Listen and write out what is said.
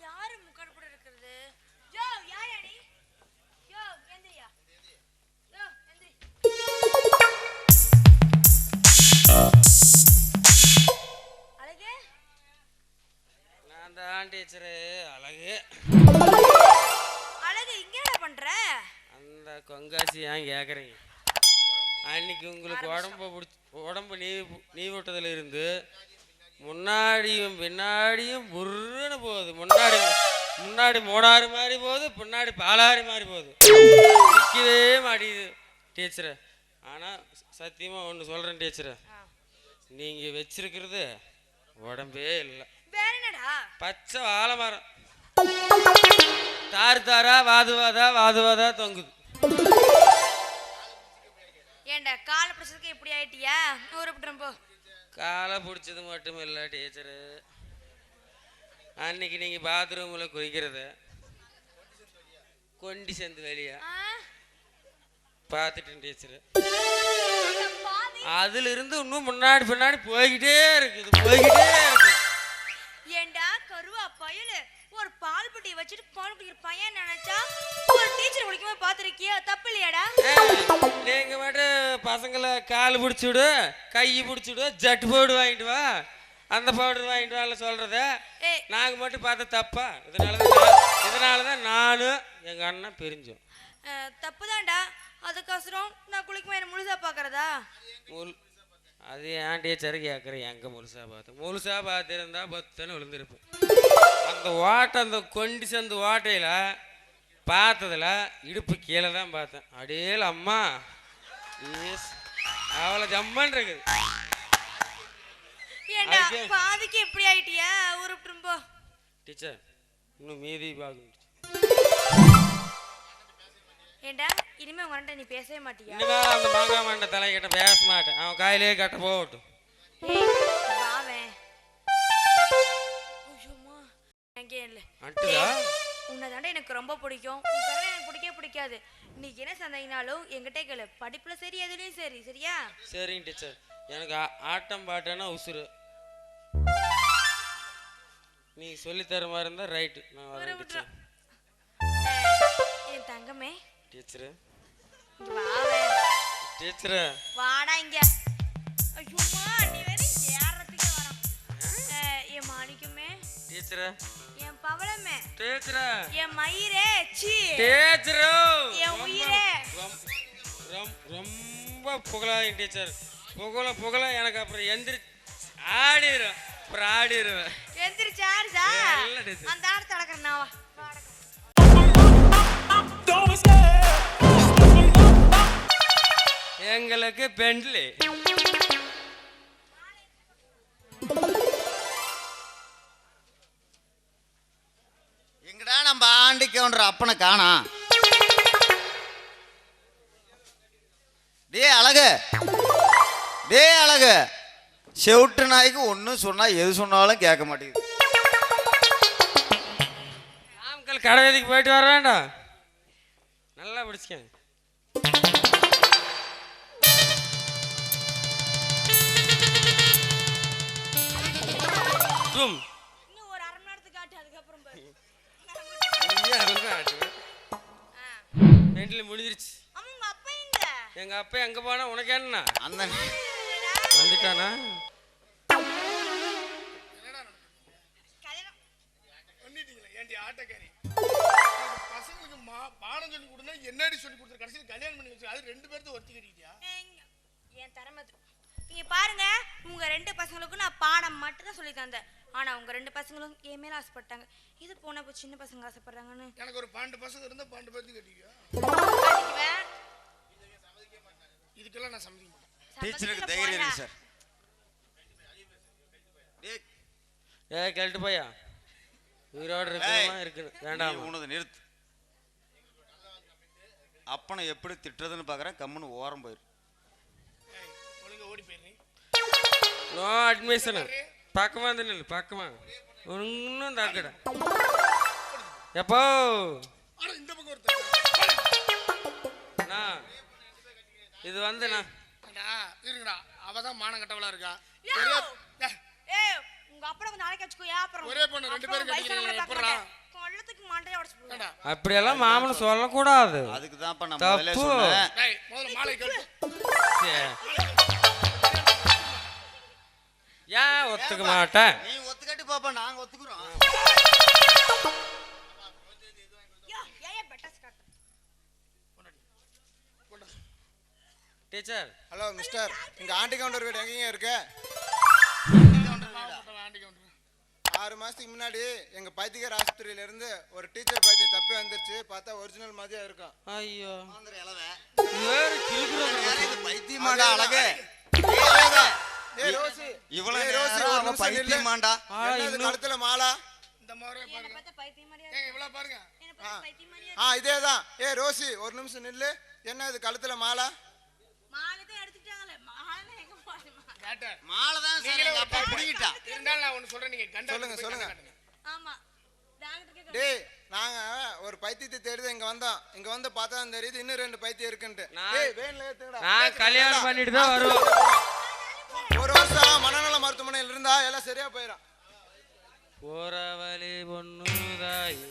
யாரு முக்காடு கூட இருக்குது? யோ யார் யாடி? யோ எந்திரியா? யோ எந்திரி. அழகு நான் தான் டீச்சரு. அழகு அழகு இங்க என்ன பண்ற? அந்த கொங்காசி ஏன் கேட்குறீங்க? அன்னைக்கு உங்களுக்கு உடம்பு நீ விட்டதுல இருந்து முன்னாடியும் பின்னாடியும் புர்ருன்னு போகுது. முன்னாடி மோடாறு மாதிரி போகுது, பின்னாடி பாலாறு மாதிரி போகுது. நிற்கவே மாட்டேங்குது டீச்சரை. ஆனால் சத்தியமாக ஒன்று சொல்கிறேன் டீச்சரை, நீங்கள் வச்சிருக்கிறது உடம்பே இல்லை. பச்சை வாழை மரம் தாரா வாதுவாதா தொங்குது. ஏண்டா காலை பிடிச்சதுக்கு இப்படி ஆயிட்டியா? ஊறப்பட்டு போ. காலை பிடிச்சது மட்டும் இல்லை டீச்சரு, அன்னைக்கு நீங்கள் பாத்ரூமில் குளிக்கிறத கொண்டி சேர்ந்து வெளியே பார்த்துட்டேன் டீச்சரு. அதுல இருந்து இன்னும் முன்னாடி பின்னாடி போய்கிட்டே இருக்குது. ஏண்டா கருவா பயலு, ஒரு பால் புட்டியை வச்சுட்டு பால் குடிக்கிற பையன் நினைச்சா ஒரு டீச்சர் குளிக்கும்போது பார்த்துருக்கியா? தப்பு இல்லையாடா? நீங்க மட்டும் பசங்களை கால் பிடிச்சி விடு, கை பிடிச்சி விடு, ஜட்டு பவுடர் வாங்கிட்டு வா, அந்த பவுடர் வாங்கிட்டு வாங்க சொல்றத நாங்க மட்டும் பார்த்தா தப்பா? இதனாலதான் நானும் எங்க அண்ணன் பிரிஞ்சோம். தப்புதான்டா. அதுக்கோசரம் நான் குளிக்கும்போது என்ன முழுசா பாக்குறதா? அது ஏன் டீச்சரு கேட்குறேன். எங்க முழுசா பார்த்துருந்தா பத்துன்னு விழுந்திருப்பேன். அந்த கொண்டி சேர்ந்து ஓட்டையில பார்த்ததுல இடுப்பு கீழே தான் பார்த்தேன். அடியில் அம்மா அவளை ஜம்மன் இருக்குது. பாதிக்கு எப்படி ஆயிட்டியா? ஊருப்போ டீச்சர் இன்னும் மீதி பார்க்கணும். ஏண்டா இனிமே உங்கள்கிட்ட நீ பேசவே மாட்டியா? இனிமே அந்த மாங்காய் மண்டை தலைக்கிட்ட பேச மாட்டேன். அவன் காயிலே கட்ட போகட்டும். உன்னதாண்டா எனக்கு ரொம்ப பிடிக்கும். எனக்கு பிடிக்கவே பிடிக்காது. நீ என்ன சந்தைனாலும் என்கிட்ட கேளு. படிப்புல சரி, எதுலயும் சரி. சரியா? சரிங்க டீச்சர். எனக்கு ஆட்டம் பாட்டனா உசுறு. நீ சொல்லி தர மாதிரி இருந்தா ரைட்டு. நான் வரேன் டீச்சர். என் தங்கமே டீச்சர். டீச்சர் வாடா இங்க. ஐயோமா நீ வேற ஏறதுக்கே வர. என் மாணிக்கமே டீச்சர். என் பவளமே டீச்சர். என் மயிரே சி டீச்சர். என் உயிரே ரொம்ப புகழாதீங்க டீச்சர். புகழ எனக்கு அப்புறம் ஆடிரும். அப்புறம் ஆடிருவேன். எந்திரிச்சு ஆடுதா? அந்த ஆடத்தை அடக்கிறேன் நான். எங்களுக்கு பெண்ட்லி. எங்கடா நம்ம ஆண்டி கவுண்டர் அப்பனை காணா? டே அழகு செவுட்டு நாய்க்கு ஒன்றும் சொன்னா எது சொன்னாலும் கேட்க மாட்டேங்குது. ஆம்கள் கடை வீதிக்கு போயிட்டு வர்றான்டா. நல்லா பிடிச்சிக்க. இன்னும் ஒரு அரை மணி நேரத்துக்கு காட்டு. அதுக்கப்புறம் முடிஞ்சிருச்சு. எங்க அப்பா எங்க போனா உனக்கு என்ன? அந்த வந்துட்டானா? பசங்களுக்கு பாடம் சொல்லி கொடுத்தா என்னடி சொல்லி கொடுத்து கடைசியில் கல்யாணம் பண்ணி வச்சு அது ரெண்டு பேர்த்து ஒருத்திக்கிட்டியா? என் திறமை நீங்க பாருங்க. உங்க ரெண்டு பசங்களுக்கும் நான் பாடம் மட்டும் தான் சொல்லி தந்தேன். ஆனா உங்க ரெண்டு பசங்களும் என் மேல ஆசைப்பட்டாங்க. இது போன சின்ன பசங்க ஆசைப்படுறாங்கன்னு. எனக்கு ஒரு 12 பசங்க இருந்தா 12 பேர்த்து கட்டிக்கோ. இதுக்கெல்லாம் நான் சம்மதிக்க மாட்டேன். டீச்சருக்கு தைரியம் இருக்கு சார். கேள்ட்டு போயா உயிரோடு இருக்கு வேண்டாம். உனது நிறுத்து. அப்பனை எப்படி திட்டுறதுன்னு பாக்குறேன். கம்முன்னு ஓரம் போயிரு. ஓடி போயிரு. No admission. பக்கமா வந்து நில்லு. பக்கமா ஒன்னும் தாக்கட. எப்போ இந்த பக்கம் இது நான் இருங்கடா. அவதான் மானம் கட்டவளா இருக்கா. உங்க அப்பா கொஞ்சம் நாளைக்கு வச்சுக்கோயா அப்புறம் ஒரே பொண்ணு 2 பேரும் கட்டிக்கிறீங்க எப்பறா கொள்ளத்துக்கு மண்டைய உடைச்சு போடுடா அப்படியெல்லாம் மாமன் சொல்லக்கூடாது அதுக்கு தான்ப்பா நான் முதல்ல சொன்னேன் டேய் முதல்ல மாலை கழட்டு ஏன் ஒத்துக்க மாட்டேன் நீ ஒத்துக்கட்டி பாப்பா நாங்க ஒத்துக்குறோம் ஏய் பெட்டஸ் காட்டு டீச்சர் ஹலோ மிஸ்டர் இங்க ஆண்டி கவுண்டர் வீடு எங்கேங்க இருக்கு? ஆண்டி கவுண்டர் 6 மாசத்துக்கு முன்னாடி எங்க பைத்தியக்கார ஆஸ்பத்திரியில இருந்து ஒரு டீச்சர் பைத்தியம் தப்பி வந்துருச்சு. பார்த்தா ஒரிஜினல் மாதிரியா இருக்கும். ஐயோ ஆந்திர இளவே வேற கிறுக்குறோம் இது பைத்தியமாடா அழகே ஏய் ரோசி இவ்வளவு ரோசி நேரம் ஒரு அவன் நிமிஷம் நில்லு. பைத்தியமாடா என்னது கழுத்துல மாலா? இந்த மாதிரி என்ன பாருங்க பார்த்தா பைத்தியம் மாதிரியா ஏங்க இவ்வளவு பாருங்க என்ன பார்த்தா பைத்தியம் மாதிரியா இதேதான். ஏய் ரோசி ஒரு நிமிஷம் நில்லு. என்ன இது கழுத்துல மாலா? மாலத்தை எடுத்துட்டாங்களே மாலை எங்க போடுமா டாக்டர் மாலை தான் சார் எங்க அப்பா புடிக்கிட்டா இருந்தாலும் நான் ஒன்னு சொல்றேன் நீங்க கண்டா சொல்லுங்க. ஆமா டாக்டருக்கு டேய் நாங்க ஒரு பைத்தியத்தை தேடி இங்க வந்தோம். இங்க வந்து பார்த்தா தான் தெரியுது இன்னும் 2 பைத்தியம் இருக்குன்ட்டு. டேய் வேன்ல ஏத்துங்கடா. நான் கல்யாணம் பண்ணிட்டு தான் வருவோம். ஒரு வருஷம் மனநல மருத்துவமனையில் இருந்தா எல்லாம் சரியா போயிடும். போற வழி பொண்ணுதாய்